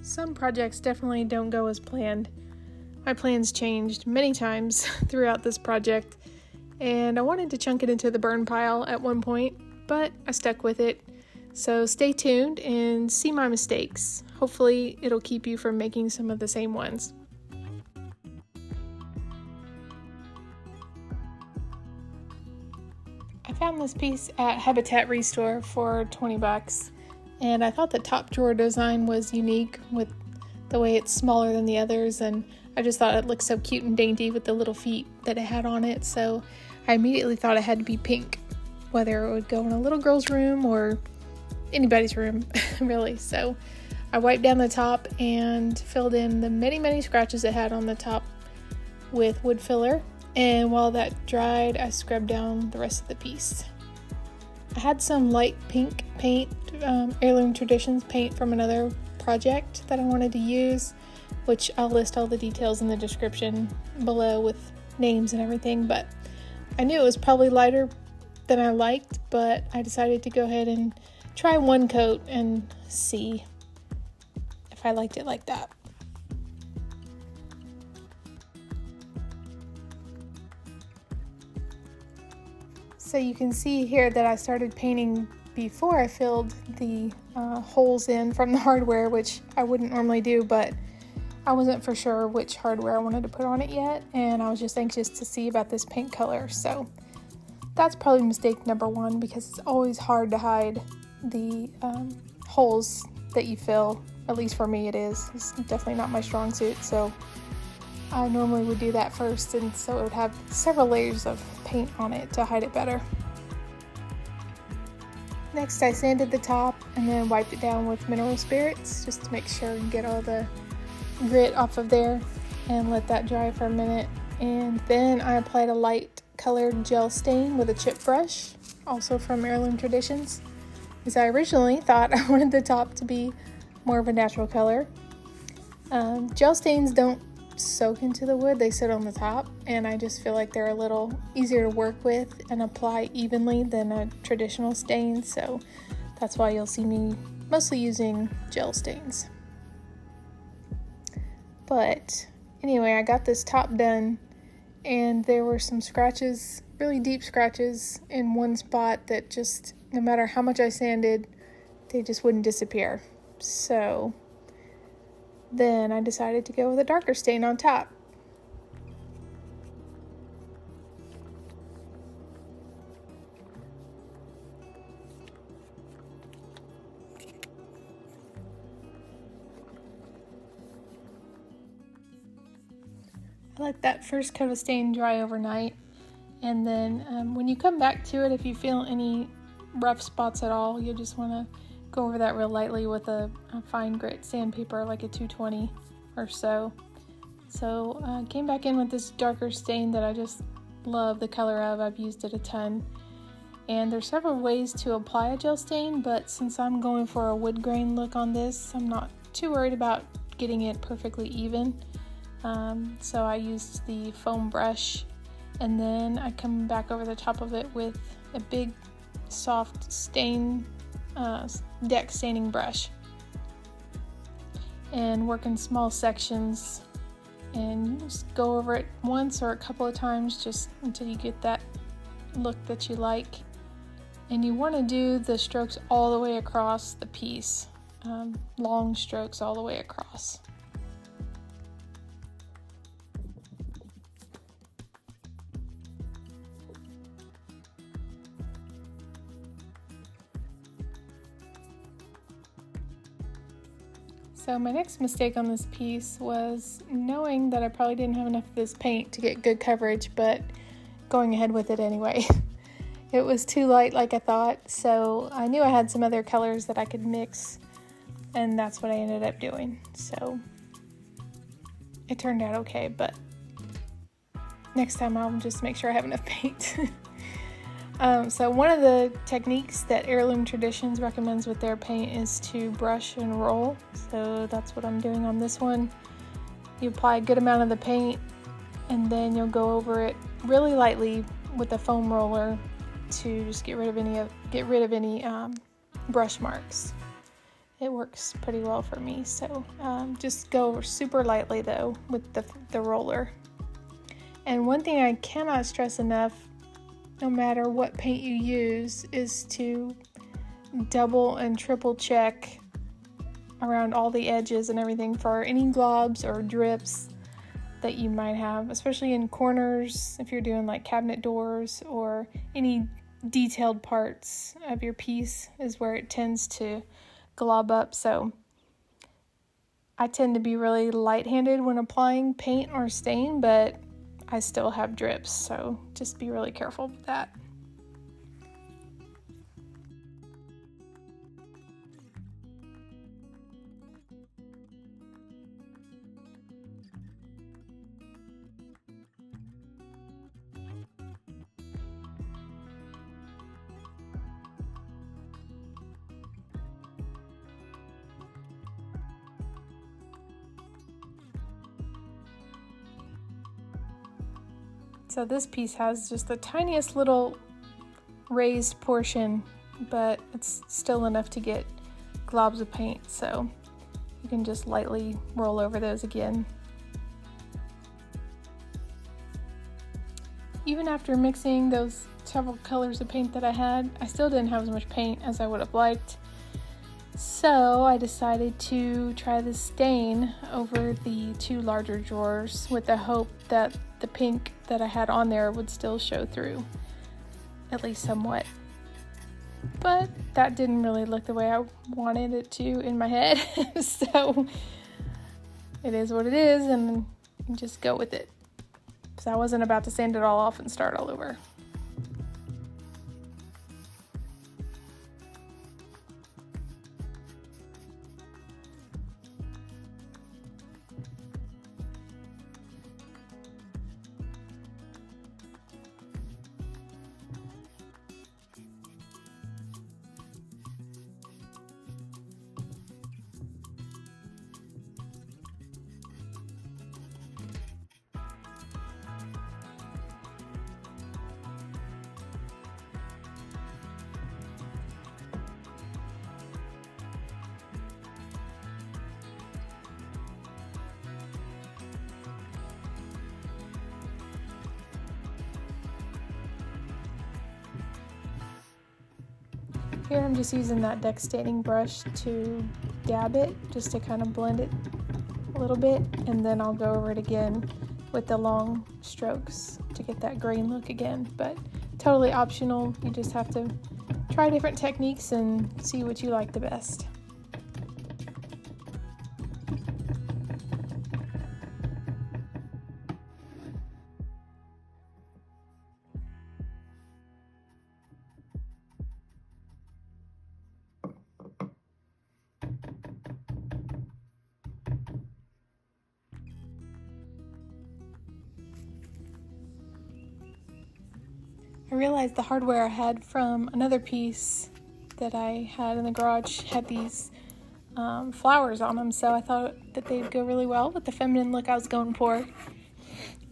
Some projects definitely don't go as planned. My plans changed many times throughout this project, and I wanted to chunk it into the burn pile at one point, but I stuck with it. So stay tuned and see my mistakes. Hopefully it'll keep you from making some of the same ones. I found this piece at Habitat Restore for $20, and I thought the top drawer design was unique with the way it's smaller than the others, and I just thought it looked so cute and dainty with the little feet that it had on it, so I immediately thought it had to be pink, whether it would go in a little girl's room or anybody's room, really. So I wiped down the top and filled in the many scratches it had on the top with wood filler, and while that dried, I scrubbed down the rest of the piece. I had some light pink paint, Heirloom Traditions paint from another project that I wanted to use, which I'll list all the details in the description below with names and everything, but I knew it was probably lighter than I liked, but I decided to go ahead and try one coat and see if I liked it like that. So you can see here that I started painting before I filled the holes in from the hardware, which I wouldn't normally do, but I wasn't for sure which hardware I wanted to put on it yet, and I was just anxious to see about this paint color. So that's probably mistake number one, because it's always hard to hide the holes that you fill. At least for me it is. It's definitely not my strong suit, so I normally would do that first, and so it would have several layers of paint on it to hide it better. Next, I sanded the top and then wiped it down with mineral spirits just to make sure and get all the grit off of there, and let that dry for a minute. And then I applied a light colored gel stain with a chip brush, also from Heirloom Traditions, because I originally thought I wanted the top to be more of a natural color. Gel stains don't soak into the wood, they sit on the top, and I just feel like they're a little easier to work with and apply evenly than a traditional stain, so that's why you'll see me mostly using gel stains. But anyway, I got this top done, and there were some scratches, really deep scratches in one spot that just, no matter how much I sanded, they just wouldn't disappear. So then I decided to go with a darker stain on top. I let that first coat of stain dry overnight, and then when you come back to it, if you feel any rough spots at all, you just want to go over that real lightly with a fine grit sandpaper, like a 220 or so. So I came back in with this darker stain that I just love the color of. I've used it a ton. And there's several ways to apply a gel stain, but since I'm going for a wood grain look on this, I'm not too worried about getting it perfectly even. So I used the foam brush, and then I come back over the top of it with a big soft stain deck staining brush, and work in small sections, and just go over it once or a couple of times just until you get that look that you like. And you want to do the strokes all the way across the piece, long strokes all the way across. So my next mistake on this piece was knowing that I probably didn't have enough of this paint to get good coverage, but going ahead with it anyway. It was too light like I thought, so I knew I had some other colors that I could mix, and that's what I ended up doing. So it turned out okay, but next time I'll just make sure I have enough paint. So one of the techniques that Heirloom Traditions recommends with their paint is to brush and roll. So that's what I'm doing on this one. You apply a good amount of the paint, and then you'll go over it really lightly with a foam roller to just get rid of any brush marks. it works pretty well for me. So just go super lightly though with the roller. And one thing I cannot stress enough, no matter what paint you use, is to double and triple check around all the edges and everything for any globs or drips that you might have, especially in corners if you're doing like cabinet doors, or any detailed parts of your piece is where it tends to glob up. So I tend to be really light-handed when applying paint or stain, but I still have drips, so just be really careful with that. So this piece has just the tiniest little raised portion, but it's still enough to get globs of paint, so you can just lightly roll over those again. Even after mixing those several colors of paint that I had, I still didn't have as much paint as I would have liked. So I decided to try the stain over the two larger drawers with the hope that the pink that I had on there would still show through, at least somewhat. But that didn't really look the way I wanted it to in my head, so it is what it is, and just go with it. So I wasn't about to sand it all off and start all over. Here I'm just using that deck staining brush to dab it, just to kind of blend it a little bit, and then I'll go over it again with the long strokes to get that green look again. But totally optional, you just have to try different techniques and see what you like the best. I realized the hardware I had from another piece that I had in the garage had these flowers on them, so I thought that they'd go really well with the feminine look I was going for.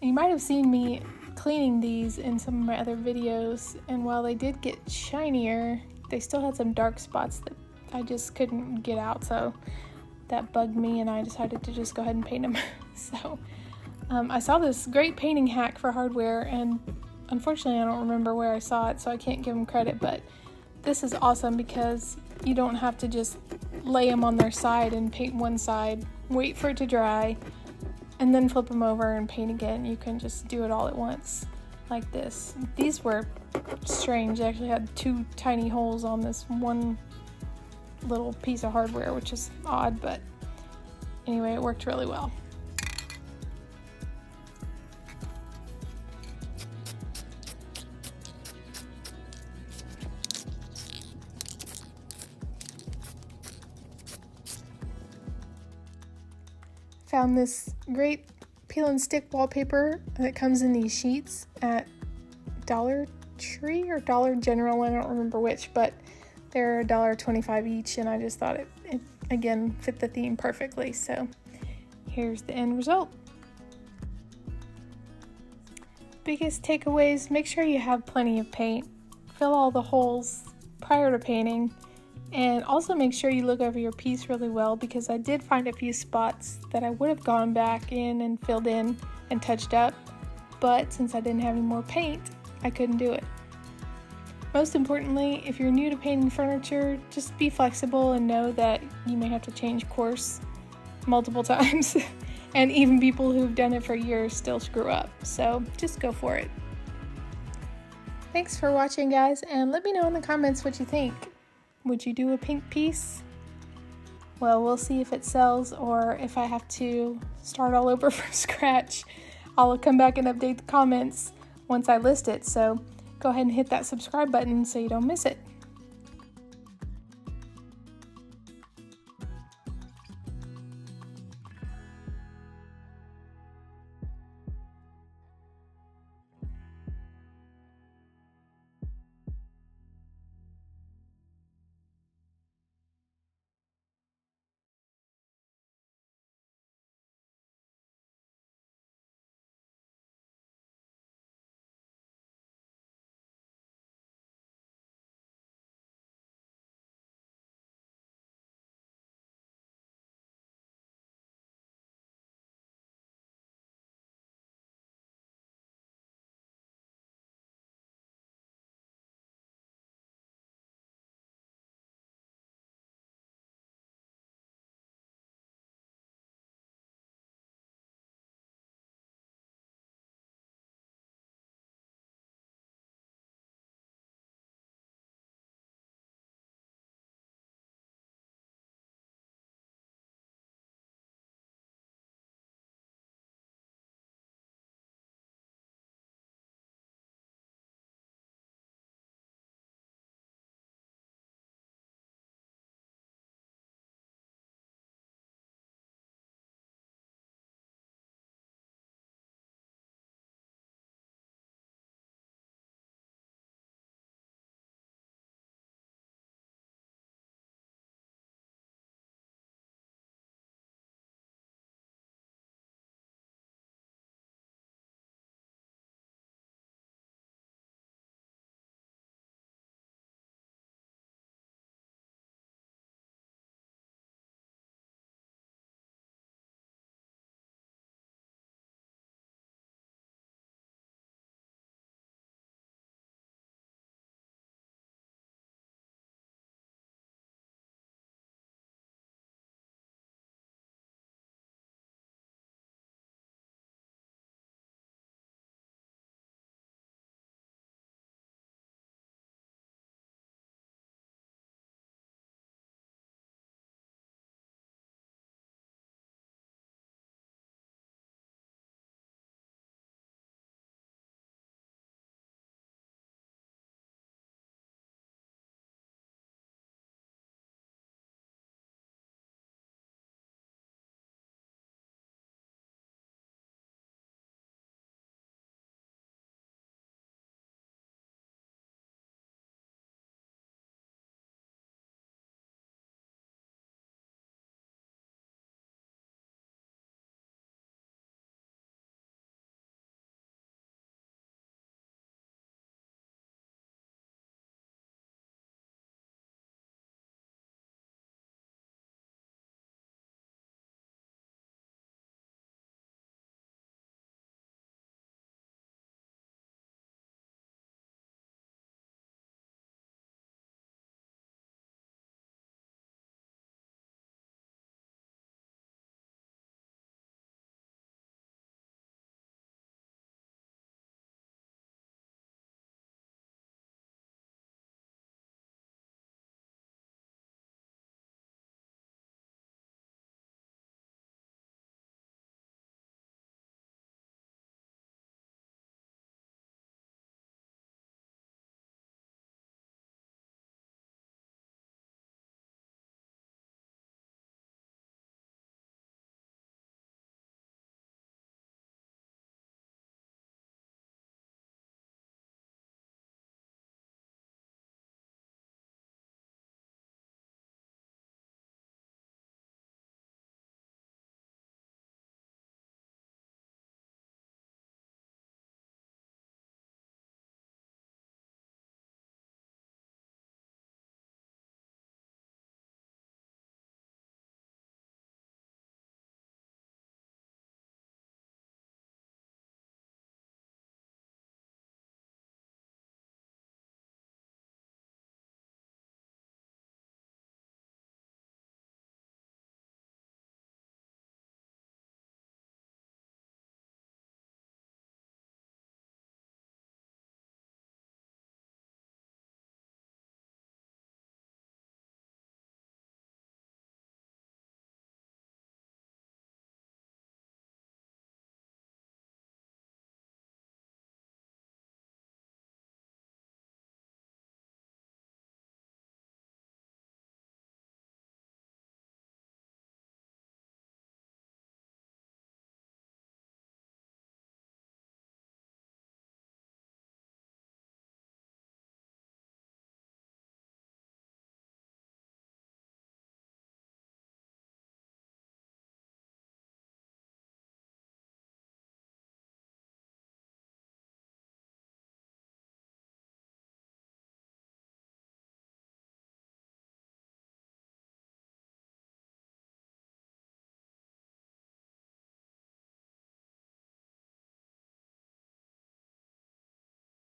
You might have seen me cleaning these in some of my other videos, and while they did get shinier, they still had some dark spots that I just couldn't get out, so that bugged me and I decided to just go ahead and paint them. So I saw this great painting hack for hardware, and unfortunately I don't remember where I saw it, so I can't give them credit, but this is awesome because you don't have to just lay them on their side and paint one side, wait for it to dry, and then flip them over and paint again. You can just do it all at once like this. These were strange. They actually had two tiny holes on this one little piece of hardware, which is odd, but anyway, it worked really well. Found this great peel and stick wallpaper that comes in these sheets at Dollar Tree or Dollar General, I don't remember which, but they're $1.25 each, and I just thought it again fit the theme perfectly. So here's the end result. Biggest takeaways: make sure you have plenty of paint. Fill all the holes prior to painting, And also make sure you look over your piece really well, because I did find a few spots that I would have gone back in and filled in and touched up, but since I didn't have any more paint, I couldn't do it. Most importantly, if you're new to painting furniture, just be flexible and know that you may have to change course multiple times. And even people who've done it for years still screw up, so just go for it. Thanks for watching, guys, and let me know in the comments what you think. Would you do a pink piece? Well, we'll see if it sells or if I have to start all over from scratch. I'll come back and update the comments once I list it, so go ahead and hit that subscribe button so you don't miss it.